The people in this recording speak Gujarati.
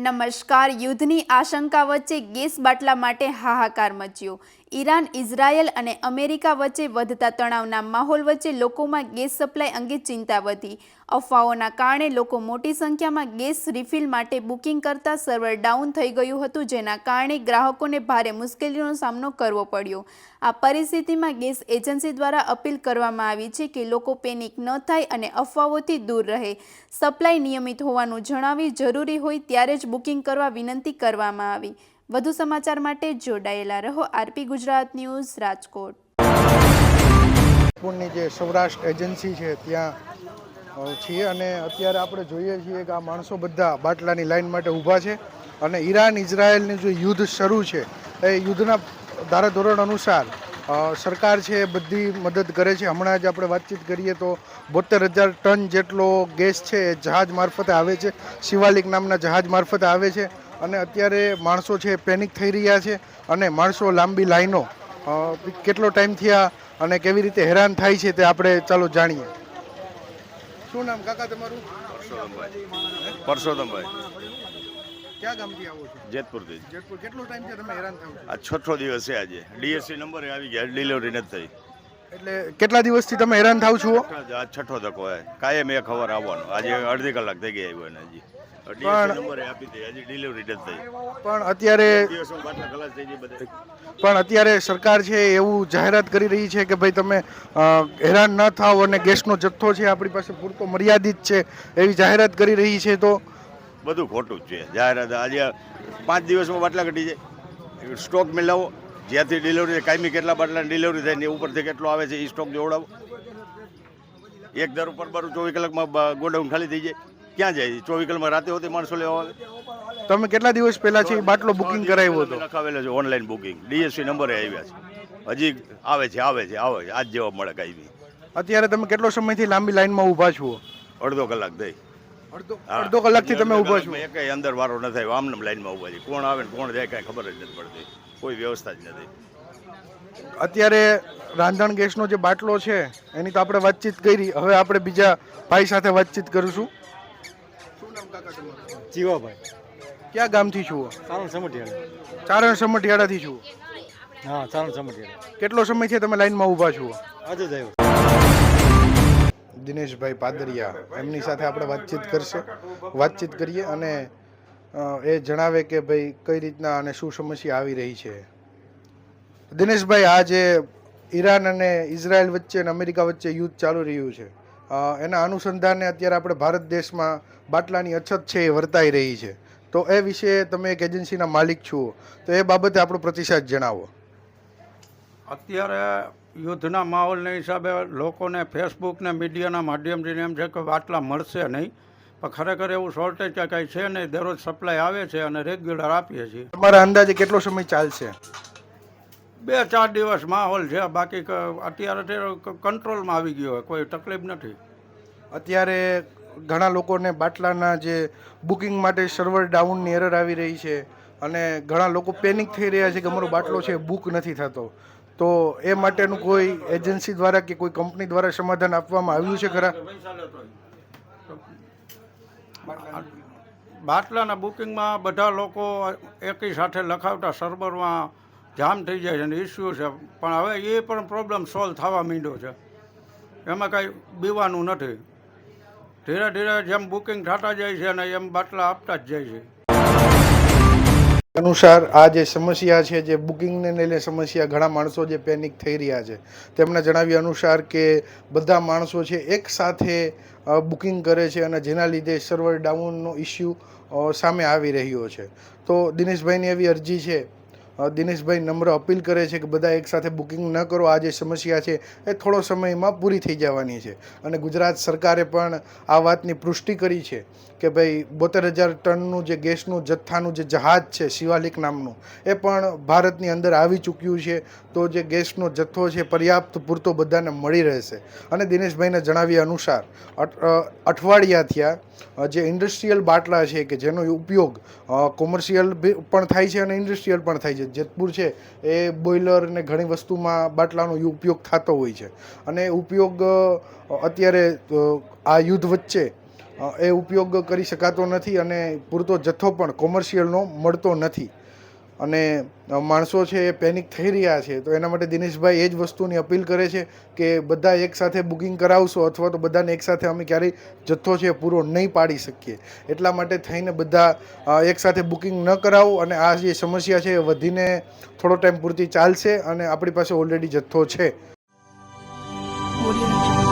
નમસ્કાર. યુદ્ધની આશંકા વચ્ચે ગેસ બાટલા માટે હાહાકાર મચ્યો. ઈરાન, ઇઝરાયલ અને અમેરિકા વચ્ચે વધતા તણાવના માહોલ વચ્ચે લોકોમાં ગેસ સપ્લાય અંગે ચિંતા વધી. અફવાઓના કારણે લોકો મોટી સંખ્યામાં ગેસ રિફિલ માટે બુકિંગ કરતા સર્વર ડાઉન થઈ ગયું હતું, જેના કારણે ગ્રાહકોને ભારે મુશ્કેલીઓનો સામનો કરવો પડ્યો. આ પરિસ્થિતિમાં ગેસ એજન્સી દ્વારા અપીલ કરવામાં આવી છે કે લોકો પેનિક ન થાય અને અફવાઓથી દૂર રહે. સપ્લાય નિયમિત હોવાનું જણાવી જરૂરી હોય ત્યારે જ બુકિંગ કરવા વિનંતી કરવામાં આવી. વધુ સમાચાર માટે જોડાયેલા રહો આરપી ગુજરાત ન્યૂઝ, રાજકોટ. ની જે સૌરાષ્ટ્ર એજન્સી છે ત્યાં છીએ અને અત્યારે આપણે જોઈએ છીએ કે આ માણસો બધા બાટલાની લાઈન માટે ઊભા છે અને ઈરાન ઇઝરાયલનું જે યુદ્ધ શરૂ છે એ યુદ્ધના ધારાધોરણ અનુસાર સરકાર છે બધી મદદ કરે છે. હમણાં જ આપણે વાતચીત કરીએ તો 72,000 ટન જેટલો ગેસ છે એ જહાજ મારફતે આવે છે, શિવાલિક નામના જહાજ મારફતે આવે છે અને અત્યારે માણસો છે પેનિક થઈ રહ્યા છે અને માણસો લાંબી લાઈનો કેટલો ટાઈમ થયા અને કેવી રીતે હેરાન થાય છે તે આપણે ચાલો જાણીએ. શું નામ કાકા તમારું? પરસોત્તમભાઈ. ક્યાં ગામથી આવો છો? જેતપુરથી. જેતપુર. કેટલો ટાઈમ છે તમે હેરાન થાવ છો? આ છઠ્ઠો દિવસ છે આજે. ડીએસસી નંબર આવી ગયા, ડિલિવરી નથી થઈ. એટલે કેટલા દિવસથી તમે હેરાન થાવ છો? આ છઠ્ઠો ધક્કો હોય. કાયમ એક ખબર આવવાનો. આજે અડધી કલાક થઈ ગઈ આવ્યો ને હજી ડીએસસી નંબર આપી દે, હજી ડિલિવરી નથી થઈ. પણ અત્યારે દિવસમાં બાટલા ખલાસ થઈ જાય બધે. પણ અત્યારે સરકાર છે એવું જાહેરાત કરી રહી છે કે ભાઈ તમે હેરાન ન થાવ અને ગેસનો જથ્થો છે આપણી પાસે પૂરતો મર્યાદિત છે એવી જાહેરાત કરી રહી છે. તો બધું ખોટું જ છે જાહેરાત. આજે 5 દિવસમાં બાટલા ઘટી જાય. સ્ટોક મેળવો, જ્યાંથી ડિલિવરી કાયમી કેટલા બાટલાની ડિલિવરી થાય ને ઉપરથી કેટલો આવે છે એ સ્ટોક જોડાવો. એક દર ઉપર 24 કલાકમાં ગોડાઉન ખાલી થઈ જાય. ક્યાં જાય? 24 કલાકમાં રાતે હોતી માણસો લેવા આવે. તમે કેટલા દિવસ પહેલા છે બાટલો બુકિંગ કરાવ્યો હતો? લખાવેલો છે ઓનલાઈન બુકિંગ. ડીએસસી નંબરે આવ્યા છે, હજી આવે છે આજ જવાબ મળે કાંઈ. અત્યારે તમે કેટલો સમયથી લાંબી લાઈનમાં ઊભા છો? અડધો કલાક થઈ. અડધો કલાકથી તમે ઊભા છો? એક અંદર વારો ન થાય, આમને લાઈનમાં ઊભા છે. કોણ આવે ને કોણ જાય કાંઈ ખબર જ નથી પડતી. કોઈ વ્યવસ્થા જ નથી. અત્યારે રાંધણ ગેસનો જે બાટલો છે એની તો આપણે વાતચીત કરી, હવે આપણે બીજા ભાઈ સાથે વાતચીત કરીશું. શું નામ કાકા તમારું? જીવાભાઈ. ક્યાં ગામથી છો? ચારણ સમઢિયાળા. ચારણ સમઢિયાળાથી છો? હા, ચારણ સમઢિયાળા. કેટલો સમય છે તમે લાઈનમાં ઊભા છો? આજે જ આવ્યો. દિનેશભાઈ પાદરિયા, એમની સાથે આપણે વાતચીત કરીએ અને એ જણાવે કે ભાઈ કઈ રીતના અને શું સમસ્યા આવી રહી છે. દિનેશભાઈ, આ જે ઈરાન અને ઇઝરાયલ વચ્ચે અને અમેરિકા વચ્ચે યુદ્ધ ચાલુ રહ્યું છે એના અનુસંધાને અત્યારે આપણે ભારત દેશમાં બાટલાની અછત છે એ વર્તાઈ રહી છે, તો એ વિશે તમે એક એજન્સીના માલિક છો તો એ બાબતે આપણો પ્રતિસાદ જણાવો. અત્યારે યુદ્ધના માહોલના હિસાબે લોકોને ફેસબુક ને મીડિયાના માધ્યમથી એમ છે કે બાટલા મળશે નહીં, પણ ખરેખર એવું શોર્ટેજ કે કાંઈ છે નહીં. દરરોજ સપ્લાય આવે છે અને રેગ્યુલર આપીએ છીએ. તમારા અંદાજે કેટલો સમય ચાલશે? 2-4 દિવસ માહોલ છે, બાકી અત્યારે કંટ્રોલમાં આવી ગયો હોય, કોઈ તકલીફ નથી. અત્યારે ઘણા લોકોને બાટલાના જે બુકિંગ માટે સર્વર ડાઉનની એરર આવી રહી છે અને ઘણા લોકો પેનિક થઈ રહ્યા છે કે અમારો બાટલો છે બુક નથી થતો, તો એ માટેનું કોઈ એજન્સી દ્વારા કે કોઈ કંપની દ્વારા સમાધાન આપવામાં આવ્યું છે ખરા? બાટલાના બુકિંગમાં બધા લોકો એકી સાથે લખાવતા સર્વરમાં જામ થઈ જાય છે અને ઇસ્યુ છે, પણ હવે એ પણ પ્રોબ્લેમ સોલ્વ થવા માંડ્યો છે. એમાં કાંઈ બીવાનું નથી. ધીરે ધીરે જેમ બુકિંગ થતા જાય છે અને એમ બાટલા આપતા જ જાય છે. અનુસાર આ જે સમસ્યા છે, જે બુકિંગને લઈને સમસ્યા, ઘણા માણસો જે પેનિક થઈ રહ્યા છે તેમના જણાવ્યા અનુસાર કે બધા માણસો છે એક સાથે બુકિંગ કરે છે અને જેના લીધે સર્વર ડાઉનનો ઇસ્યુ સામે આવી રહ્યો છે. તો દિનેશભાઈની એવી અરજી છે, દિનેશભાઈ નમ્ર અપીલ કરે છે કે બધા એકસાથે બુકિંગ ન કરો. આ જે સમસ્યા છે એ થોડો સમયમાં પૂરી થઈ જવાની છે અને ગુજરાત સરકારે પણ આ વાતની પુષ્ટિ કરી છે કે ભાઈ 72,000 ટનનું જે ગેસનું જથ્થાનું જે જહાજ છે શિવાલિક નામનું એ પણ ભારતની અંદર આવી ચૂક્યું છે. તો જે ગેસનો જથ્થો છે પર્યાપ્ત પૂરતો બધાને મળી રહેશે. અને દિનેશભાઈને જણાવ્યા અનુસાર અઠવાડિયા થયા જે ઇન્ડસ્ટ્રીયલ બાટલા છે કે જેનો ઉપયોગ કોમર્શિયલ પણ થાય છે અને ઇન્ડસ્ટ્રીયલ પણ થાય છે, છે. જેતપુર છે એ બોઇલર ને ઘણી વસ્તુમાં બાટલાનો ઉપયોગ થતો હોય છે અને ઉપયોગ અત્યારે આ યુદ્ધ વચ્ચે એ ઉપયોગ કરી શકાતો નથી અને પૂરતો જથ્થો પણ કોમર્શિયલનો મળતો નથી અને માણસો છે એ પેનિક થઈ રહ્યા છે. તો એના માટે દિનેશભાઈ એ જ વસ્તુની અપીલ કરે છે કે બધા એકસાથે બુકિંગ કરાવશો અથવા તો બધાને એકસાથે અમે ક્યારેય જથ્થો છે પૂરો નહીં પાડી શકીએ. એટલા માટે થઈને બધા એકસાથે બુકિંગ ન કરાવો અને આ જે સમસ્યા છે એ વધીને થોડો ટાઈમ પૂરતી ચાલશે અને આપણી પાસે ઓલરેડી જથ્થો છે. Audio Jungle.